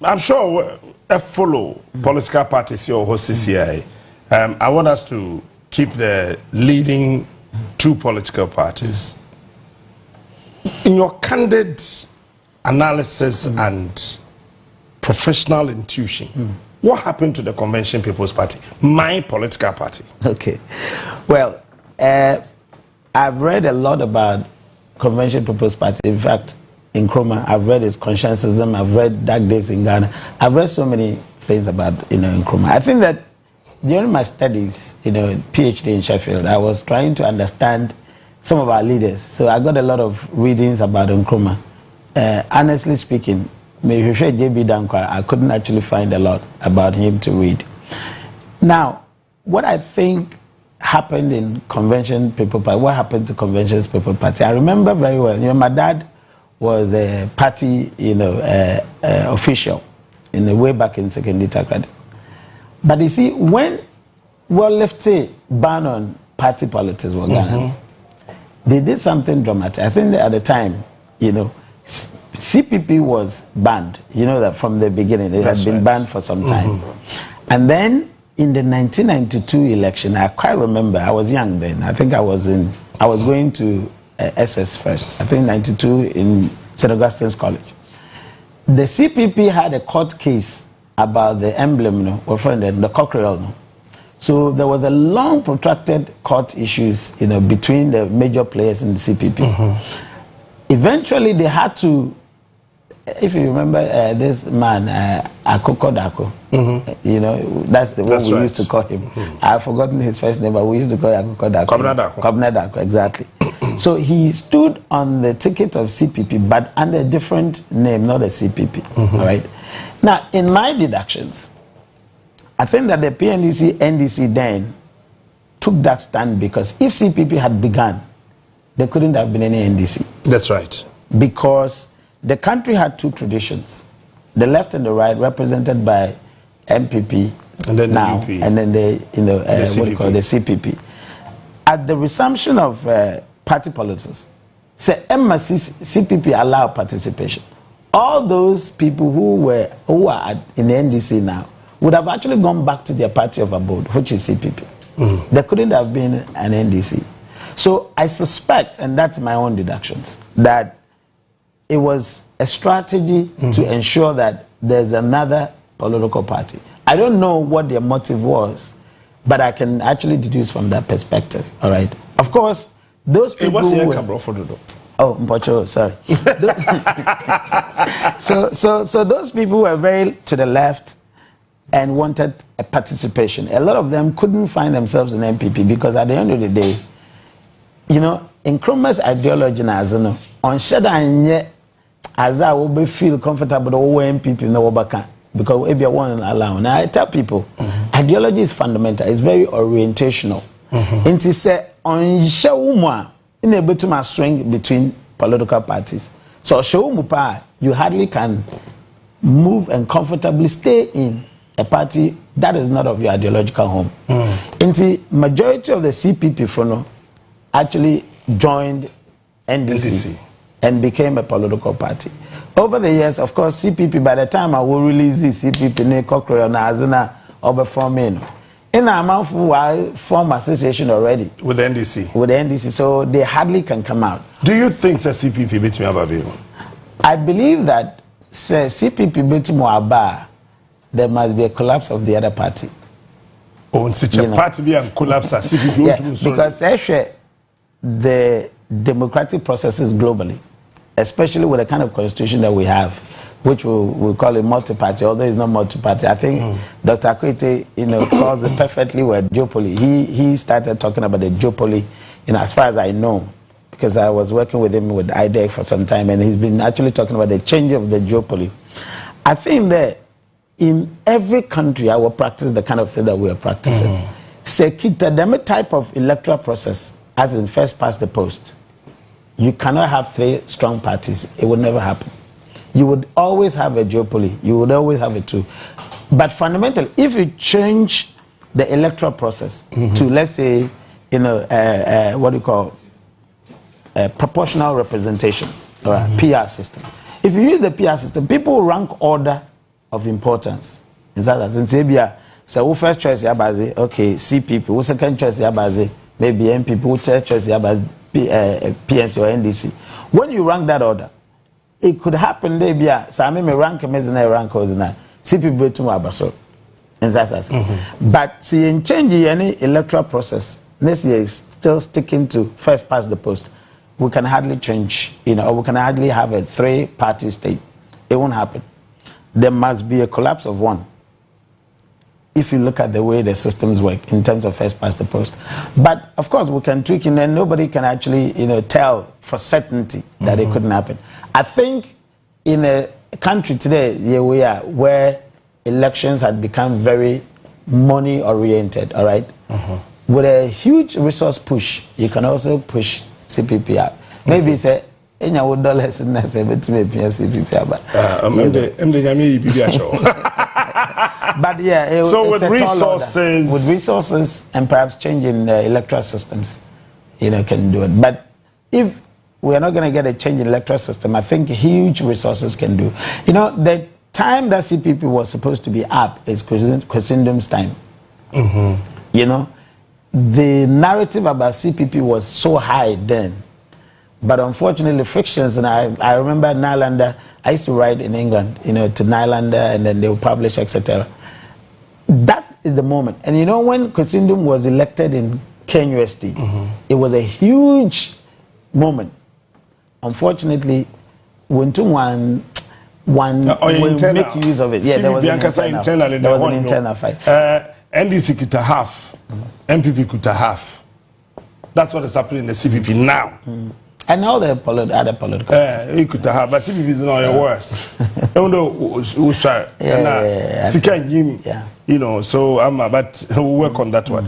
I'm sure I follow political parties or CCI. I want us to keep the leading two political parties. In your candid analysis and professional intuition, what happened to the Convention People's Party, my political party? Okay. Well, I've read a lot about Convention People's Party. In fact, in Nkrumah, I've read his conscientism, I've read Dark Days in Ghana. I've read so many things about, Nkrumah. I think that during my studies, PhD in Sheffield, I was trying to understand some of our leaders. So I got a lot of readings about Nkrumah. Honestly speaking, maybe JB Dankwa, I couldn't actually find a lot about him to read. Now, what I think happened in Convention People Party, what happened to Convention's People Party, I remember very well. My dad was a party, official in the way back in secondary Takrady. But you see, when lefty ban on party politics were Ghana, they did something dramatic. I think that at the time, CPP was banned. You know that from the beginning. It had been banned for some time. And then in the 1992 election, I quite remember, I was young then. I think I was going to SS first. I think 92 in St. Augustine's College. The CPP had a court case about the emblem, the cockerel. So there was a long protracted court issues, between the major players in the CPP. Eventually they had to, if you remember this man, Akoko Dako, that's the one we used to call him. I've forgotten his first name, but we used to call him Akoko Dako. Kobby Mensah, exactly. So he stood on the ticket of CPP, but under a different name, not a CPP. All right. Now, in my deductions, I think that the PNDC, NDC then took that stand because if CPP had begun, there couldn't have been any NDC. That's right. Because the country had two traditions, the left and the right, represented by MPP and then now, the UP. and then the CPP. At the resumption of party politics, say CPP allow participation. All those people who are in the NDC now would have actually gone back to their party of abode, which is CPP. There couldn't have been an NDC. So I suspect, and that's my own deductions, that it was a strategy to ensure that there's another political party. I don't know what their motive was, but I can actually deduce from that perspective. All right. Of course, those people. Oh, Mpocho, sorry. so those people were very to the left and wanted a participation. A lot of them couldn't find themselves in MPP because at the end of the day, in Nkrumah's ideology, on Shada as I will feel comfortable over MPP no Obaka because if you want to allow. Now I tell people, ideology is fundamental. It's very orientational. And to say on Shawuma in able to swing between political parties. So Shawumupa, you hardly can move and comfortably stay in a party that is not of your ideological home. And the majority of the CPP from actually joined NDC and became a political party. Over the years, of course, CPP, by the time I will release the CPP, Cochrane, Azana, over forming. In a month, we form association already. With the NDC? With the NDC, so they hardly can come out. Do you think the CPP beat me about? I believe that CPP beat me about, there must be a collapse of the other party. Oh, and such a party be a collapse of CPP? Yeah, because actually, the democratic processes globally, especially with the kind of constitution that we have, which we'll call it multi-party, although it's not multi-party. I think Dr. Akwete, calls it perfectly word duopoly. He started talking about the duopoly, as far as I know, because I was working with him with IDEC for some time, and he's been actually talking about the change of the duopoly. I think that in every country, I will practice the kind of thing that we are practicing. The type of electoral process, as in first past the post, you cannot have three strong parties. It will never happen. You would always have a duopoly. You would always have a two. But fundamentally, if you change the electoral process to, let's say, what do you call proportional representation or a PR system, If you use the PR system, people rank order of importance. In Sabia, so who first choice yabazi, okay, CPP, who second choice yabazi, maybe MPP, who third choice yabazi, PNC or NDC. When you rank that order, it could happen there be so I mean rank mezina rank ozina CPP to abaso. But see in changing any electoral process, next year is still sticking to first past the post. We can hardly change, or we can hardly have a 3-party state. It won't happen. There must be a collapse of one. If you look at the way the systems work in terms of first past the post. But of course we can tweak it and nobody can actually, tell for certainty that it couldn't happen. I think in a country today, here we are, where elections had become very money oriented, all right? With a huge resource push, you can also push CPP out. Maybe say, "Enya would dollars in say, but to me CPP out." But yeah, so with resources, and perhaps changing electoral systems, can do it. But if we are not going to get a change in electoral system, I think huge resources can do. The time that CPP was supposed to be up is Kwesindum's time. The narrative about CPP was so high then, but unfortunately frictions, and I remember Nylander, I used to write in England, to Nylander, and then they would publish, etc. That is the moment. And when Kwesindum was elected in KNUST, it was a huge moment. Unfortunately, when one make use of it. Yeah, there was an internal fight. NDC could half, MPP could half. That's what is happening in the CPP now. And all the other political parties. It could have, but CPP is not worse. Even though we sorry, so but we'll work on that one.